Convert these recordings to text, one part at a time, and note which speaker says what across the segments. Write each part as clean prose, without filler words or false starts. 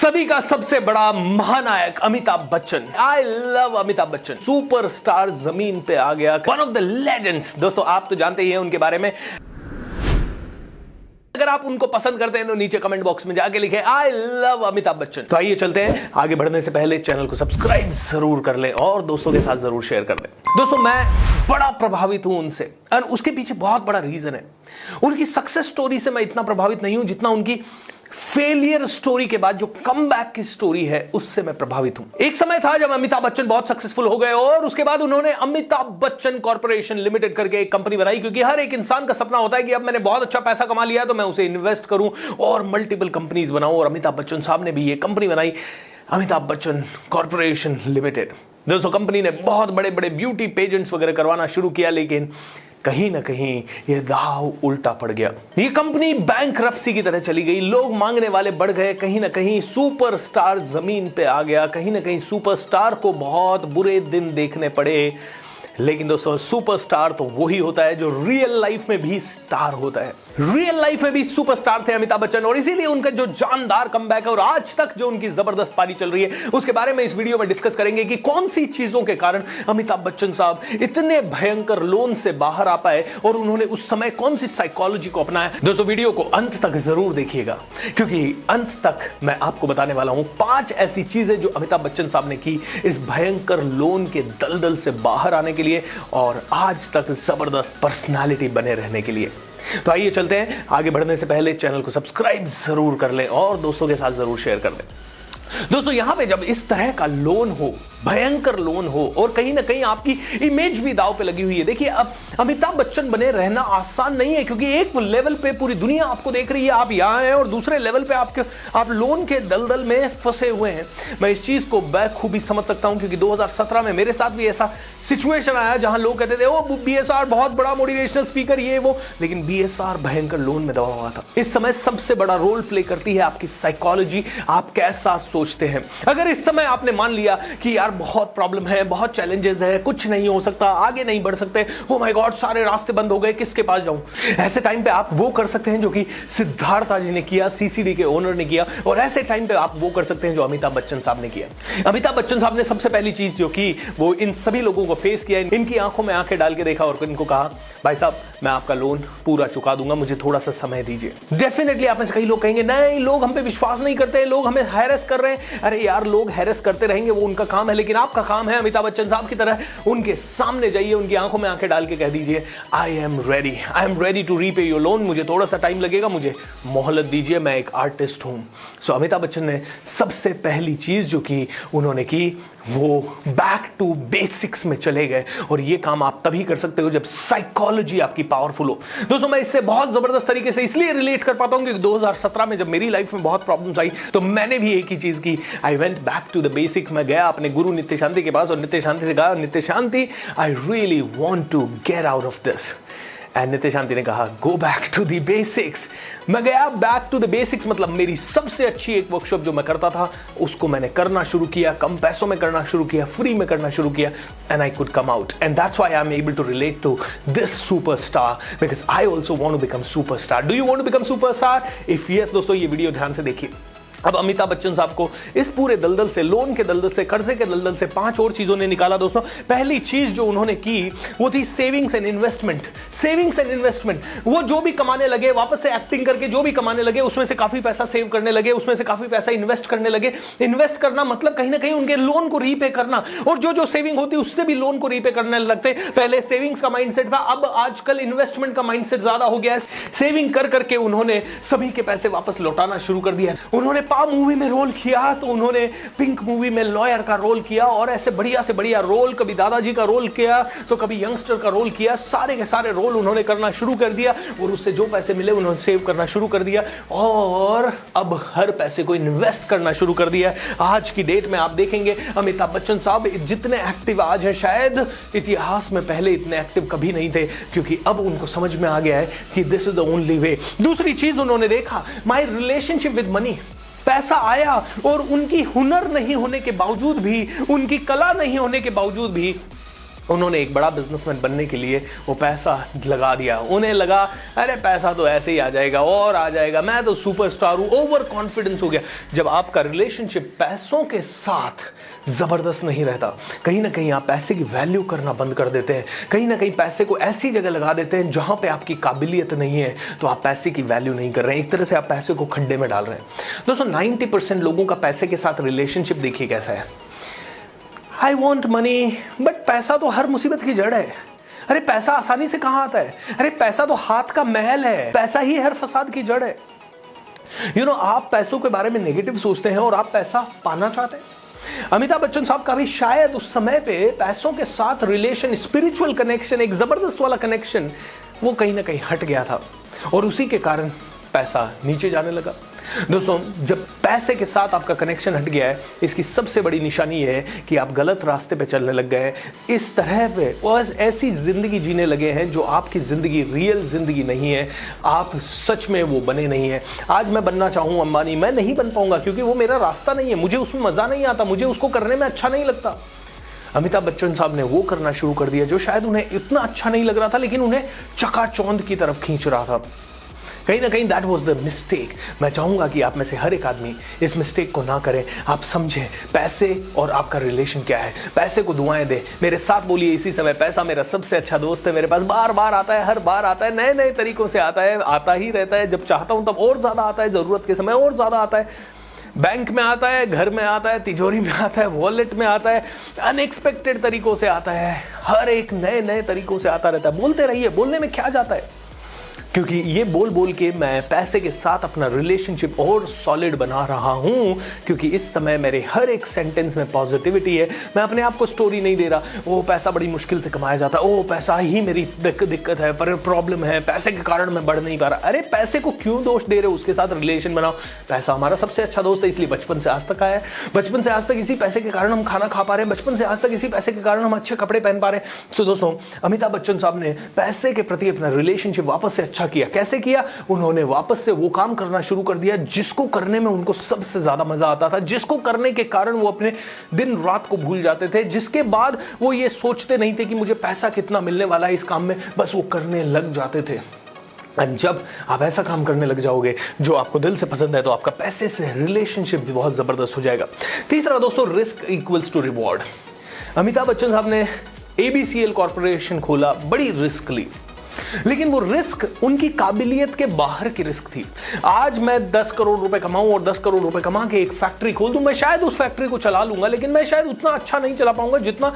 Speaker 1: सदी का सबसे बड़ा महानायक Amitabh Bachchan. I love Amitabh Bachchan. Superstar जमीन पे आ गया, वन ऑफ द लेजेंड्स। दोस्तों आप तो जानते ही हैं उनके बारे में। अगर आप उनको पसंद करते हैं तो नीचे कमेंट बॉक्स में जाके लिखें आई लव अमिताभ बच्चन। तो आइए चलते हैं। आगे बढ़ने से पहले चैनल को सब्सक्राइब जरूर कर लें और दोस्तों के साथ जरूर शेयर कर दें। दोस्तों मैं बड़ा प्रभावित हूं उनसे और उसके पीछे बहुत बड़ा रीजन है। उनकी सक्सेस स्टोरी से मैं इतना प्रभावित नहीं हूं जितना उनकी फेलियर स्टोरी के बाद जो कमबैक की स्टोरी है उससे मैं प्रभावित हूं। एक समय था जब अमिताभ बच्चन बहुत सक्सेसफुल हो गए और उसके बाद उन्होंने अमिताभ बच्चन कॉर्पोरेशन लिमिटेड करके एक कंपनी बनाई, क्योंकि हर एक इंसान का सपना होता है कि अब मैंने बहुत अच्छा पैसा कमा लिया तो मैं उसे इन्वेस्ट करूं और मल्टीपल कंपनीज बनाऊं। और अमिताभ बच्चन साहब ने भी ये कंपनी बनाई, अमिताभ बच्चन कॉर्पोरेशन लिमिटेड। दोस्तों कंपनी ने बहुत बड़े बड़े ब्यूटी पेजेंट्स वगैरह करवाना शुरू किया, लेकिन कहीं ना कहीं यह दाव उल्टा पड़ गया। ये कंपनी बैंकरप्सी की तरह चली गई, लोग मांगने वाले बढ़ गए, कहीं ना कहीं सुपरस्टार जमीन पे आ गया, कहीं ना कहीं सुपरस्टार को बहुत बुरे दिन देखने पड़े। लेकिन दोस्तों सुपरस्टार तो वही होता है जो रियल लाइफ में भी स्टार होता है। रियल लाइफ में भी सुपरस्टार थे अमिताभ बच्चन और इसीलिए उनका जो जानदार कमबैक है और आज तक जो उनकी जबरदस्त पारी चल रही है उसके बारे में इस वीडियो में डिस्कस करेंगे कि कौन सी चीजों के कारण अमिताभ बच्चन साहब इतने भयंकर लोन से बाहर आ पाए और उन्होंने उस समय कौन सी साइकोलॉजी को अपनाया। दोस्तों वीडियो को अंत तक जरूर देखिएगा, क्योंकि अंत तक मैं आपको बताने वाला हूं 5 ऐसी चीजें जो अमिताभ बच्चन साहब ने की इस भयंकर लोन के दलदल से बाहर आने के लिए और आज तक जबरदस्त पर्सनालिटी बने रहने के लिए। तो आइए चलते हैं। आगे बढ़ने से पहले चैनल को सब्सक्राइब जरूर कर लें और दोस्तों के साथ जरूर शेयर कर लें। दोस्तों यहां पे जब इस तरह का लोन हो, भयंकर लोन हो और कहीं ना कहीं आपकी इमेज भी दांव पे लगी हुई है। देखिए अब अमिताभ बच्चन बने रहना आसान नहीं है, क्योंकि एक लेवल पे पूरी दुनिया आपको देख रही है, आप यहां हैं, और दूसरे लेवल पे आप लोन के दलदल में फंसे हुए हैं। मैं इस चीज को बखूबी समझ सकता हूं, क्योंकि 2017 में मेरे साथ भी ऐसा सिचुएशन आया जहां लोग कहते थे ओ बीएसआर बहुत बड़ा मोटिवेशनल स्पीकर ये वो, लेकिन बीएसआर भयंकर लोन में दबा हुआ था। इस समय सबसे बड़ा रोल प्ले करती है आपकी साइकोलॉजी, आप कैसा सोचते हैं। अगर इस समय आपने मान लिया कि यार बहुत प्रॉब्लम है, बहुत चैलेंजेस है, कुछ नहीं हो सकता, आगे नहीं बढ़ सकते, ओ माय गॉड सारे रास्ते बंद हो गए, किसके पास जाऊं, ऐसे टाइम पे आप वो कर सकते हैं जो कि सिद्धार्थ जी ने किया, सीसीडी के ओनर ने किया, और ऐसे टाइम पे आप वो कर सकते हैं जो अमिताभ बच्चन साहब ने किया। अमिताभ बच्चन साहब ने सबसे पहली चीज जो की वो इन सभी लोगों को फेस किया, इनकी आंखों में आंखें डाल के देखा और इनको कहा भाई साहब मैं आपका लोन पूरा चुका दूंगा, मुझे थोड़ा सा समय दीजिए। डेफिनेटली आप में से कई लोग कहेंगे नहीं लोग हम पे विश्वास नहीं करते, लोग हमें हैरेस कर रहे हैं। अरे यार लोग हैरेस करते रहेंगे, वो उनका काम है, लेकिन आपका काम है अमिताभ बच्चन साहब की तरह उनके सामने जाइए, उनकी आंखों में आंखें डाल के कह दीजिए I am ready to repay your loan, मुझे थोड़ा सा टाइम लगेगा, मुझे मोहलत दीजिए, मैं एक आर्टिस्ट हूं। सो अमिताभ बच्चन ने सबसे पहली चीज जो की उन्होंने की वो बैक टू बेसिक्स में चले गए, और ये काम आप तभी कर सकते हो जब साइकोलॉजी आपकी पावरफुल हो। दोस्तों मैं इससे बहुत जबरदस्त तरीके से इसलिए रिलेट कर पाता हूं क्योंकि 2017 में जब मेरी लाइफ में बहुत प्रॉब्लम्स आई तो मैंने भी एक ही चीज की, I went back to the basic. मैं गया अपने गुरु नित्य शांति के पास और नित्य शांति से कहा Nitya Shanti I really want to get out of this, and Nitya Shanti ने कहा go back to the basics. मैं गया बैक टू द बेसिक्स, मतलब मेरी सबसे अच्छी एक वर्कशॉप जो मैं करता था उसको मैंने करना शुरू किया, कम पैसों में करना शुरू किया, फ्री में करना शुरू किया, and I could come out, and that's why I am able to relate to this superstar because I also want to become superstar. Do you want to become superstar? If yes दोस्तों ये video ध्यान से देखिए। अब अमिताभ बच्चन साहब को इस पूरे दलदल से, लोन के दलदल से, कर्जे के दलदल से 5 और चीजों ने निकाला। दोस्तों पहली चीज जो उन्होंने की वो थी savings and investment. Savings and investment, वो जो भी कमाने लगे वापस से एक्टिंग करके जो भी कमाने लगे उसमें से काफी पैसा सेव करने लगे, उसमें से काफी पैसा इन्वेस्ट करने लगे। इन्वेस्ट करना मतलब कहीं ना कहीं उनके लोन को रीपे करना, और जो जो सेविंग होती उससे भी लोन को रीपे करने लगते। पहले सेविंग्स का माइंडसेट था, अब आजकल इन्वेस्टमेंट का माइंडसेट ज्यादा हो गया है। सेविंग कर करके उन्होंने सभी के पैसे वापस लौटाना शुरू कर दिया। उन्होंने पा मूवी में रोल किया तो उन्होंने पिंक मूवी में लॉयर का रोल किया, और ऐसे बढ़िया से बढ़िया रोल, कभी दादाजी का रोल किया तो कभी यंगस्टर का रोल किया, सारे के सारे रोल उन्होंने करना शुरू कर दिया, और उससे जो पैसे मिले उन्होंने सेव करना शुरू कर दिया, और अब हर पैसे को इन्वेस्ट करना शुरू कर दिया। आज की डेट में आप देखेंगे अमिताभ बच्चन साहब जितने एक्टिव आज हैं शायद इतिहास में पहले इतने एक्टिव कभी नहीं थे, क्योंकि अब उनको समझ में आ गया है कि this is the only way. दूसरी चीज उन्होंने देखा, माय रिलेशनशिप विद मनी। पैसा आया और उनकी हुनर नहीं होने के बावजूद भी, उनकी कला नहीं होने के बावजूद भी उन्होंने एक बड़ा बिजनेसमैन बनने के लिए वो पैसा लगा दिया। उन्हें लगा अरे पैसा तो ऐसे ही आ जाएगा और आ जाएगा, मैं तो सुपरस्टार हूं, ओवर कॉन्फिडेंस हो गया। जब आपका रिलेशनशिप पैसों के साथ जबरदस्त नहीं रहता, कहीं ना कहीं आप पैसे की वैल्यू करना बंद कर देते हैं, कहीं ना कहीं पैसे को ऐसी जगह लगा देते हैं जहां पे आपकी काबिलियत नहीं है, तो आप पैसे की वैल्यू नहीं कर रहे हैं। एक तरह से आप पैसे को खड्डे में डाल रहे हैं। दोस्तों 90% लोगों का पैसे के साथ रिलेशनशिप देखिए कैसा है। आई वॉन्ट मनी, बट पैसा तो हर मुसीबत की जड़ है। अरे पैसा आसानी से कहां आता है? अरे पैसा तो हाथ का महल है, पैसा ही हर फसाद की जड़ है। आप पैसों के बारे में नेगेटिव सोचते हैं और आप पैसा पाना चाहते हैं। अमिताभ बच्चन साहब का भी शायद उस समय पे पैसों के साथ रिलेशन, स्पिरिचुअल कनेक्शन, एक जबरदस्त वाला कनेक्शन, वो कहीं ना कहीं हट गया था और उसी के कारण पैसा नीचे जाने लगा। दोस्तों जब पैसे के साथ आपका कनेक्शन हट गया है, इसकी सबसे बड़ी निशानी ये है कि आप गलत रास्ते पे चलने लग गए हैं। इस तरह पे और ऐसी जिंदगी जीने लगे हैं जो आपकी जिंदगी रियल जिंदगी नहीं है, आप सच में वो बने नहीं है। आज मैं बनना चाहूं अंबानी, मैं नहीं बन पाऊंगा क्योंकि वो मेरा रास्ता नहीं है, मुझे उसमें मजा नहीं आता, मुझे उसको करने में अच्छा नहीं लगता। अमिताभ बच्चन साहब ने वो करना शुरू कर दिया जो शायद उन्हें इतना अच्छा नहीं लग रहा था, लेकिन उन्हें चकाचौंध की तरफ खींच रहा था। कहीं ना कहीं दैट वाज द मिस्टेक। मैं चाहूंगा कि आप में से हर एक आदमी इस मिस्टेक को ना करें। आप समझें पैसे और आपका रिलेशन क्या है। पैसे को दुआएं दें। मेरे साथ बोलिए इसी समय, पैसा मेरा सबसे अच्छा दोस्त है, मेरे पास बार बार आता है, हर बार आता है, नए नए तरीकों से आता है, आता ही रहता है। जब चाहता हूं तब और ज्यादा आता है, जरूरत के समय और ज्यादा आता है। बैंक में आता है, घर में आता है, तिजोरी में आता है, वॉलेट में आता है, अनएक्सपेक्टेड तरीकों से आता है, हर एक नए नए तरीकों से आता रहता है। बोलते रहिए, बोलने में क्या जाता है, क्योंकि ये बोल बोल के मैं पैसे के साथ अपना रिलेशनशिप और सॉलिड बना रहा हूं। क्योंकि इस समय मेरे हर एक सेंटेंस में पॉजिटिविटी है। मैं अपने आप को स्टोरी नहीं दे रहा, वो पैसा बड़ी मुश्किल से कमाया जाता है, ओ पैसा ही मेरी दिक्कत है, पर प्रॉब्लम है, पैसे के कारण मैं बढ़ नहीं पा रहा। अरे पैसे को क्यों दोष दे रहे हो, उसके साथ रिलेशन बनाओ। पैसा हमारा सबसे अच्छा दोस्त है, इसलिए बचपन से आज तक आया है। बचपन से आज तक इसी पैसे के कारण हम खाना खा पा रहे हैं, बचपन से आज तक इसी पैसे के कारण हम अच्छे कपड़े पहन पा रहे हैं। तो दोस्तों अमिताभ बच्चन साहब ने पैसे के प्रति अपना रिलेशनशिप वापस से अच्छा किया। कैसे किया? उन्होंने वापस से वो काम करना शुरू कर दिया जिसको करने में उनको सबसे ज्यादा मजा आता था, जिसको करने के कारण वो अपने दिन रात को भूल जाते थे, जिसके बाद वो ये सोचते नहीं थे कि मुझे पैसा कितना मिलने वाला है इस काम में, बस वो करने लग जाते थे। और जब आप ऐसा काम करने लग जाओगे जो आपको दिल से पसंद है, तो आपका पैसे से रिलेशनशिप भी बहुत जबरदस्त हो जाएगा। तीसरा दोस्तों, risk equals to reward. Amitabh Bachchan साहब ने ABCL कॉर्पोरेशन खोला, बड़ी रिस्क ली, लेकिन वो रिस्क उनकी काबिलियत के बाहर की रिस्क थी। आज मैं 10 करोड़ रुपए कमाऊं और 10 करोड़ रुपए कमा के एक फैक्ट्री खोल दूं, मैं शायद उस फैक्ट्री को चला लूंगा, लेकिन मैं शायद उतना अच्छा नहीं चला पाऊंगा जितना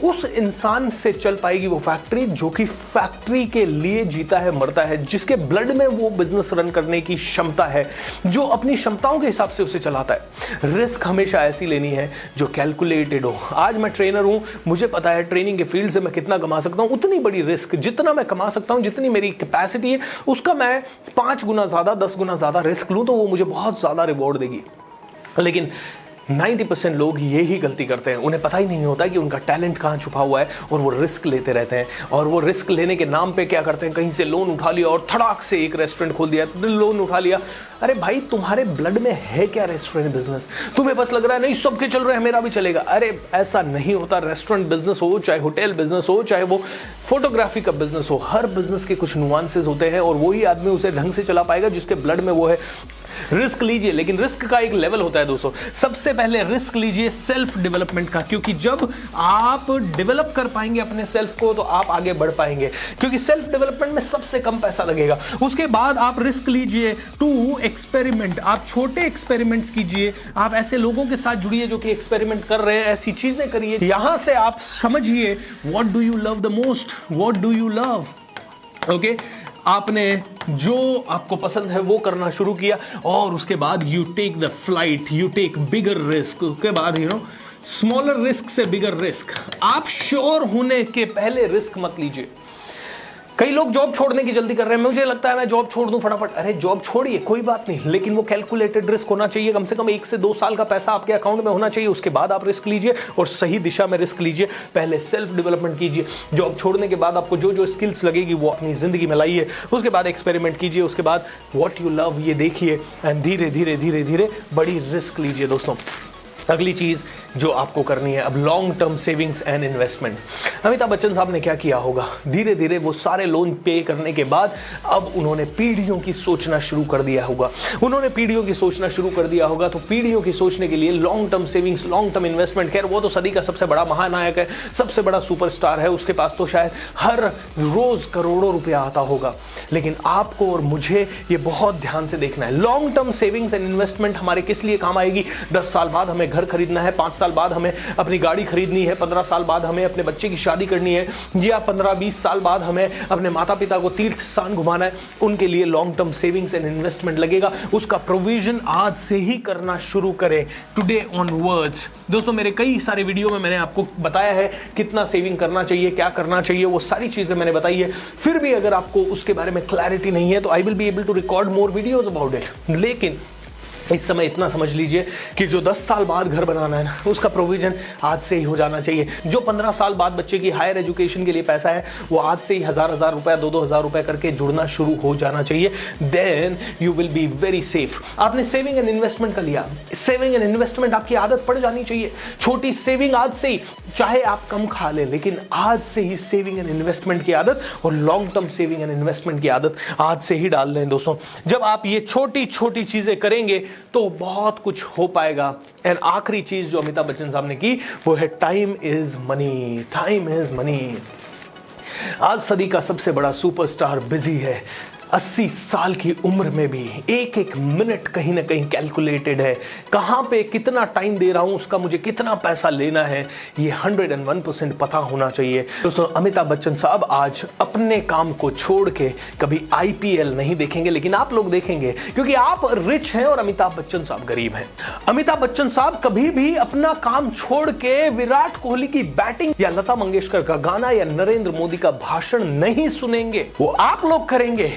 Speaker 1: उस इंसान से चल पाएगी वो फैक्ट्री जो कि फैक्ट्री के लिए जीता है, मरता है, जिसके ब्लड में वो बिजनेस रन करने की क्षमता है, जो अपनी क्षमताओं के हिसाब से उसे चलाता है। रिस्क हमेशा ऐसी लेनी है जो कैलकुलेटेड हो। आज मैं ट्रेनर हूं, मुझे पता है ट्रेनिंग के फील्ड से मैं कितना कमा सकता हूं, उतनी बड़ी रिस्क जितना मैं कमा सकता हूं, जितनी मेरी कैपेसिटी है, उसका मैं 5 गुना ज्यादा, 10 गुना ज्यादा रिस्क लूं तो वो मुझे बहुत ज्यादा रिवॉर्ड देगी। लेकिन 90% लोग यही गलती करते हैं, उन्हें पता ही नहीं होता कि उनका टैलेंट कहाँ छुपा हुआ है और वो रिस्क लेते रहते हैं। और वो रिस्क लेने के नाम पे क्या करते हैं, कहीं से लोन उठा लिया और धड़ाक से एक रेस्टोरेंट खोल दिया, लोन उठा लिया। अरे भाई तुम्हारे ब्लड में है क्या रेस्टोरेंट बिजनेस? तुम्हें बस लग रहा है नहीं सबके चल रहे हैं मेरा भी चलेगा। अरे ऐसा नहीं होता। रेस्टोरेंट बिजनेस हो, चाहे होटल बिजनेस हो, चाहे वो फोटोग्राफी का बिजनेस हो, हर बिजनेस के कुछ नुआंसेस होते हैं और वही आदमी उसे ढंग से चला पाएगा जिसके ब्लड में वो है। रिस्क लीजिए, लेकिन रिस्क का एक लेवल होता है दोस्तों। सबसे पहले रिस्क लीजिए सेल्फ डेवलपमेंट का, क्योंकि जब आप डेवलप कर पाएंगे अपने सेल्फ को तो आप आगे बढ़ पाएंगे, क्योंकि सेल्फ डेवलपमेंट में सबसे कम पैसा लगेगा। उसके बाद आप रिस्क लीजिए टू एक्सपेरिमेंट। आप छोटे एक्सपेरिमेंट्स कीजिए, आप ऐसे लोगों के साथ जुड़िए जो कि एक्सपेरिमेंट कर रहे हैं, ऐसी चीजें करिए। यहां से आप समझिए what do you love the most, what do you love. Okay, आपने जो आपको पसंद है वो करना शुरू किया और उसके बाद you take the flight, you take bigger risk. उसके बाद स्मॉलर रिस्क से बिगर रिस्क। आप श्योर होने के पहले रिस्क मत लीजिए। कई लोग जॉब छोड़ने की जल्दी कर रहे हैं, मुझे लगता है मैं जॉब छोड़ दूं फटाफट। अरे जॉब छोड़िए कोई बात नहीं, लेकिन वो कैलकुलेटेड रिस्क होना चाहिए। कम से कम 1 से 2 साल का पैसा आपके अकाउंट में होना चाहिए, उसके बाद आप रिस्क लीजिए और सही दिशा में रिस्क लीजिए। पहले सेल्फ डेवलपमेंट कीजिए, जॉब छोड़ने के बाद आपको जो जो स्किल्स लगेगी वो अपनी जिंदगी में लाइए। उसके बाद एक्सपेरिमेंट कीजिए, उसके बाद व्हाट यू लव ये देखिए एंड धीरे धीरे धीरे धीरे बड़ी रिस्क लीजिए दोस्तों। अगली चीज जो आपको करनी है अब, long term savings and investment. Amitabh Bachchan साहब ने क्या किया होगा, धीरे धीरे वो सारे लोन पे करने के बाद अब उन्होंने पीढ़ियों की सोचना शुरू कर दिया होगा। उन्होंने पीढ़ियों की सोचना शुरू कर दिया होगा, तो पीढ़ियों की सोचने के लिए long term savings, long term investment, खैर वो तो सदी का सबसे बड़ा महानायक है, सबसे बड़ा सुपरस्टार है, उसके पास तो शायद हर रोज करोड़ों रुपया आता होगा। लेकिन आपको और मुझे ये बहुत ध्यान से देखना है, long term savings and investment हमारे किस लिए काम आएगी। 10 साल बाद हमें घर खरीदना है, 5 साल बाद हमें अपनी गाड़ी खरीदनी है, 15 साल बाद हमें अपने बच्चे की शादी करनी है, या 15-20 साल बाद हमें अपने माता पिता को तीर्थ स्थान घुमाना है, उनके लिए long term savings and investment लगेगा। उसका प्रोविजन आज से ही करना शुरू करें, टुडे ऑनवर्ड्स। दोस्तों मेरे कई सारे वीडियो में मैंने आपको बताया है कितना सेविंग करना चाहिए, क्या करना चाहिए, वो सारी चीजें मैंने बताई है। फिर भी अगर आपको उसके बारे में क्लैरिटी नहीं है तो I will be able to record more videos about it. लेकिन इस समय इतना समझ लीजिए कि जो 10 साल बाद घर बनाना है ना, उसका प्रोविजन आज से ही हो जाना चाहिए। जो 15 साल बाद बच्चे की हायर एजुकेशन के लिए पैसा है, वो आज से ही 1000 रुपया, 2-2000 रुपया करके जुड़ना शुरू हो जाना चाहिए। Then you will be very safe. आपने सेविंग एंड इन्वेस्टमेंट का लिया, सेविंग एंड इन्वेस्टमेंट आपकी आदत पड़ जानी चाहिए। छोटी सेविंग आज से ही, चाहे आप कम खा लें, लेकिन आज से ही सेविंग एंड इन्वेस्टमेंट की आदत और long term saving and investment की आदत आज से ही डाल लें। दोस्तों जब आप ये छोटी छोटी चीजें करेंगे तो बहुत कुछ हो पाएगा। एंड आखिरी चीज जो अमिताभ बच्चन साहब ने की वो है time is money. Time is money. आज सदी का सबसे बड़ा सुपरस्टार बिजी है। 80 साल की उम्र में भी एक एक मिनट कहीं ना कहीं कैलकुलेटेड है। कहां पे कितना टाइम दे रहा हूं, उसका मुझे कितना पैसा लेना है, ये 101% पता होना चाहिए। दोस्तों अमिताभ बच्चन साहब आज अपने काम को छोड़ के कभी IPL नहीं देखेंगे, लेकिन आप लोग देखेंगे क्योंकि आप रिच हैं और अमिताभ बच्चन साहब गरीब हैं। अमिताभ बच्चन साहब कभी भी अपना काम छोड़ के विराट कोहली की बैटिंग या लता मंगेशकर का गाना या नरेंद्र मोदी का भाषण नहीं सुनेंगे, वो आप लोग करेंगे।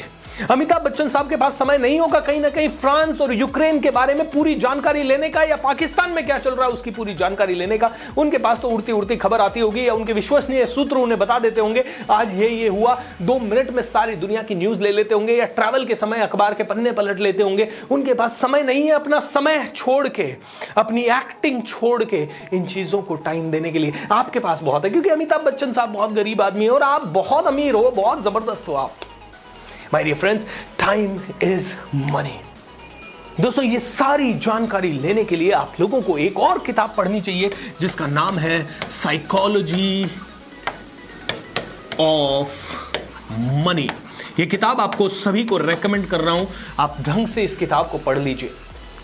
Speaker 1: अमिताभ बच्चन साहब के पास समय नहीं होगा कहीं ना कहीं फ्रांस और यूक्रेन के बारे में पूरी जानकारी लेने का, या पाकिस्तान में क्या चल रहा है उसकी पूरी जानकारी लेने का। उनके पास तो उड़ती उड़ती खबर आती होगी, या उनके विश्वसनीय सूत्र उन्हें बता देते होंगे आज ये हुआ, 2 मिनट में सारी दुनिया की न्यूज ले लेते होंगे, या ट्रैवल के समय अखबार के पन्ने पलट लेते होंगे। उनके पास समय नहीं है अपना समय छोड़ के, अपनी एक्टिंग छोड़ के इन चीजों को टाइम देने के लिए। आपके पास बहुत है क्योंकि अमिताभ बच्चन साहब बहुत गरीब आदमी है और आप बहुत अमीर हो, बहुत जबरदस्त हो आप। My dear friends, time is money. दोस्तों ये सारी जानकारी लेने के लिए आप लोगों को एक और किताब पढ़नी चाहिए जिसका नाम है साइकोलॉजी ऑफ मनी। ये किताब आपको सभी को रेकमेंड कर रहा हूं, आप ढंग से इस किताब को पढ़ लीजिए।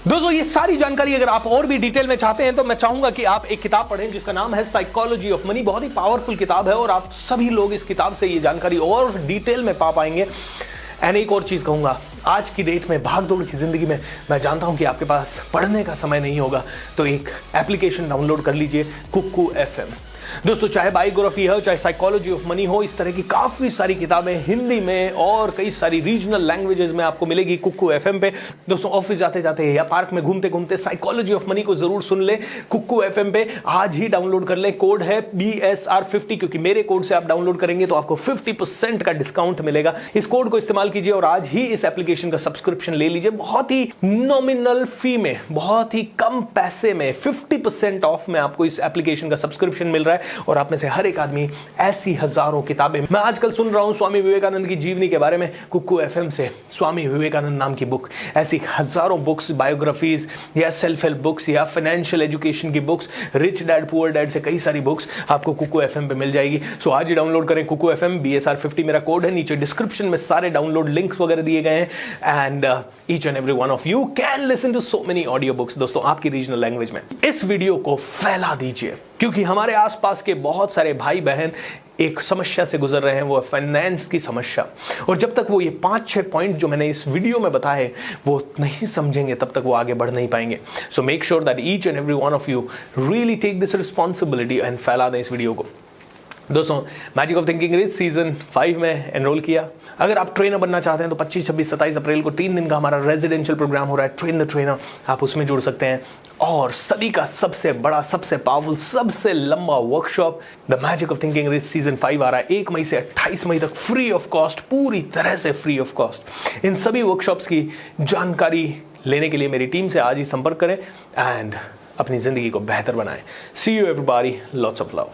Speaker 1: दोस्तों ये सारी जानकारी अगर आप और भी डिटेल में चाहते हैं तो मैं चाहूंगा कि आप एक किताब पढ़ें जिसका नाम है साइकोलॉजी ऑफ मनी। बहुत ही पावरफुल किताब है और आप सभी लोग इस किताब से ये जानकारी और डिटेल में पा पाएंगे। एंड एक और चीज कहूंगा, आज की डेट में भागदौड़ की जिंदगी में मैं जानता हूं कि आपके पास पढ़ने का समय नहीं होगा, तो एक एप्लीकेशन डाउनलोड कर लीजिए, कुक्कू FM। दोस्तों चाहे बायोग्राफी हो, चाहे साइकोलॉजी ऑफ मनी हो, इस तरह की काफी सारी किताबें हिंदी में और कई सारी रीजनल लैंग्वेजेस में आपको मिलेगी कुक्कू FM पे। दोस्तों ऑफिस जाते जाते या पार्क में घूमते घूमते साइकोलॉजी ऑफ मनी को जरूर सुन ले कुक्कू FM पे। आज ही डाउनलोड कर ले, कोड है BSR50, क्योंकि मेरे कोड से आप डाउनलोड करेंगे तो आपको 50% का डिस्काउंट मिलेगा। इस कोड को इस्तेमाल कीजिए और आज ही इस एप्लीकेशन का सब्सक्रिप्शन ले लीजिए। बहुत ही नॉमिनल फी में, बहुत ही कम पैसे में 50% ऑफ में आपको इस एप्लीकेशन का सब्सक्रिप्शन मिल रहा है। और आप में से हर एक आदमी ऐसी हजारों किताबें, मैं आजकल सुन रहा हूं स्वामी विवेकानंद की जीवनी के बारे में कुक्कू FM से, स्वामी विवेकानंद नाम की बुक, ऐसी हजारों बुक्स, बायोग्राफीज या सेल्फ हेल्प बुक्स या फाइनेंशियल एजुकेशन की books, rich dad poor dad से कई सारी बुक्स आपको कुक्कू FM पे मिल जाएगी। सो आज ही डाउनलोड करें कुक्कू FM, BSR50 मेरा कोड है, नीचे डिस्क्रिप्शन में सारे डाउनलोड लिंक्स वगैरह दिए गए हैं। And each and every one of you can listen to so many audio books दोस्तों आपकी रीजनल लैंग्वेज में। इस वीडियो को फैला दीजिए क्योंकि हमारे आसपास के बहुत सारे भाई बहन एक समस्या से गुजर रहे हैं, वो फाइनेंस की समस्या। और जब तक वो ये 5-6 पॉइंट जो मैंने इस वीडियो में बताए वो नहीं समझेंगे तब तक वो आगे बढ़ नहीं पाएंगे। So make sure that each and every one of you really take this responsibility and फैला दें इस वीडियो को। दोस्तों magic of thinking rich season 5 में एनरोल किया। अगर आप ट्रेनर बनना चाहते हैं तो 25, 26, 27 अप्रैल को 3 दिन का हमारा रेजिडेंशियल प्रोग्राम हो रहा है, ट्रेन द ट्रेनर, आप उसमें जुड़ सकते हैं। और सदी का सबसे बड़ा, सबसे पावरफुल, सबसे लंबा workshop the magic of thinking rich season 5 आ रहा है 1 मई से 28 मई तक, फ्री ऑफ कॉस्ट, पूरी तरह से फ्री ऑफ कॉस्ट। इन सभी वर्कशॉप्स की जानकारी लेने के लिए मेरी टीम से आज ही संपर्क करें एंड अपनी जिंदगी को बेहतर बनाएं। See you everybody, lots of love.